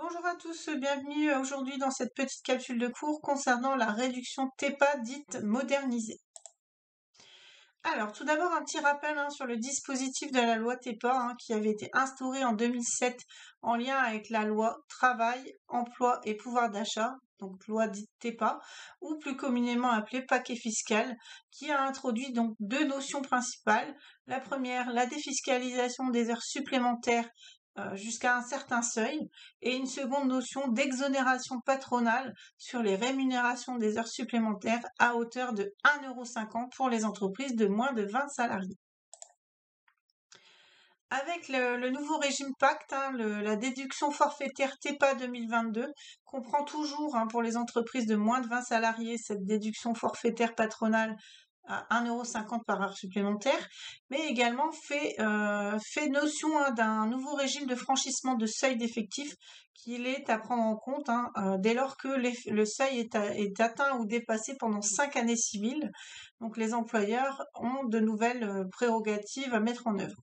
Bonjour à tous, bienvenue aujourd'hui dans cette petite capsule de cours concernant la réduction TEPA dite modernisée. Alors, tout d'abord, un petit rappel sur le dispositif de la loi TEPA qui avait été instauré en 2007 en lien avec la loi Travail, Emploi et Pouvoir d'achat, donc loi dite TEPA, ou plus communément appelée paquet fiscal, qui a introduit donc deux notions principales. La première, la défiscalisation des heures supplémentaires jusqu'à un certain seuil, et une seconde notion d'exonération patronale sur les rémunérations des heures supplémentaires à hauteur de 1,50 € pour les entreprises de moins de 20 salariés. Avec le nouveau régime Pacte, la déduction forfaitaire TEPA 2022 comprend toujours pour les entreprises de moins de 20 salariés cette déduction forfaitaire patronale à 1,50 € par heure supplémentaire, mais également fait notion d'un nouveau régime de franchissement de seuil d'effectif qu'il est à prendre en compte dès lors que le seuil est atteint ou dépassé pendant 5 années civiles. Donc les employeurs ont de nouvelles prérogatives à mettre en œuvre.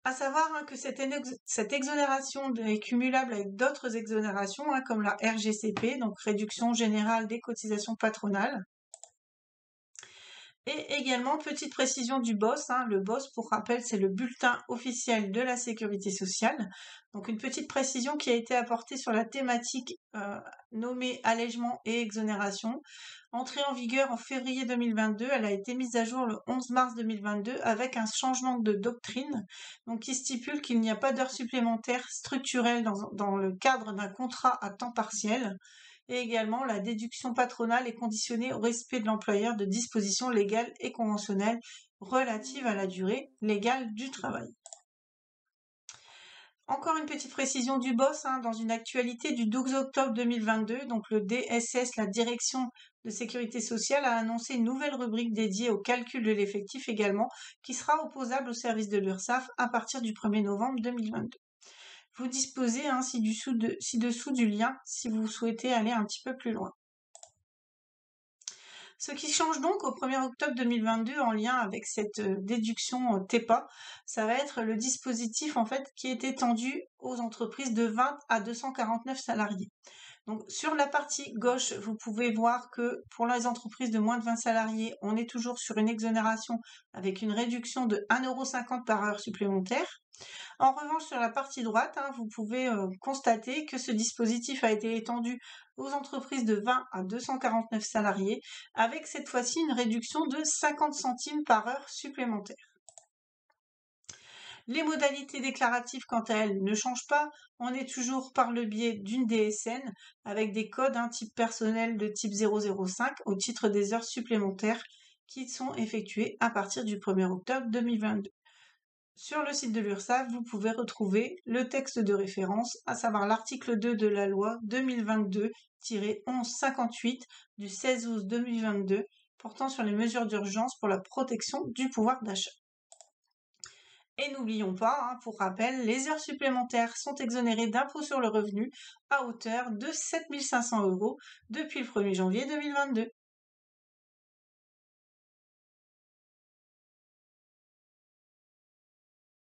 À savoir que cette exonération est cumulable avec d'autres exonérations comme la RGCP, donc réduction générale des cotisations patronales. Et également, petite précision du BOSS. Le BOSS, pour rappel, c'est le bulletin officiel de la sécurité sociale. Donc une petite précision qui a été apportée sur la thématique nommée allègement et exonération. Entrée en vigueur en février 2022, elle a été mise à jour le 11 mars 2022 avec un changement de doctrine donc qui stipule qu'il n'y a pas d'heures supplémentaires structurelles dans le cadre d'un contrat à temps partiel. Et également, la déduction patronale est conditionnée au respect de l'employeur de dispositions légales et conventionnelles relatives à la durée légale du travail. Encore une petite précision du BOSS, dans une actualité du 12 octobre 2022, donc le DSS, la Direction de Sécurité Sociale, a annoncé une nouvelle rubrique dédiée au calcul de l'effectif également, qui sera opposable au service de l'URSSAF à partir du 1er novembre 2022. Vous disposez ci-dessous du lien si vous souhaitez aller un petit peu plus loin. Ce qui change donc au 1er octobre 2022 en lien avec cette déduction TEPA, ça va être le dispositif qui est étendu aux entreprises de 20 à 249 salariés. Donc sur la partie gauche, vous pouvez voir que pour les entreprises de moins de 20 salariés, on est toujours sur une exonération avec une réduction de 1,50 € par heure supplémentaire. En revanche, sur la partie droite, vous pouvez constater que ce dispositif a été étendu aux entreprises de 20 à 249 salariés, avec cette fois-ci une réduction de 50 centimes par heure supplémentaire. Les modalités déclaratives, quant à elles, ne changent pas. On est toujours par le biais d'une DSN avec des codes type personnel de type 005 au titre des heures supplémentaires qui sont effectuées à partir du 1er octobre 2022. Sur le site de l'URSSAF, vous pouvez retrouver le texte de référence, à savoir l'article 2 de la loi 2022-1158 du 16 août 2022 portant sur les mesures d'urgence pour la protection du pouvoir d'achat. Et n'oublions pas, pour rappel, les heures supplémentaires sont exonérées d'impôt sur le revenu à hauteur de 7 500 € depuis le 1er janvier 2022.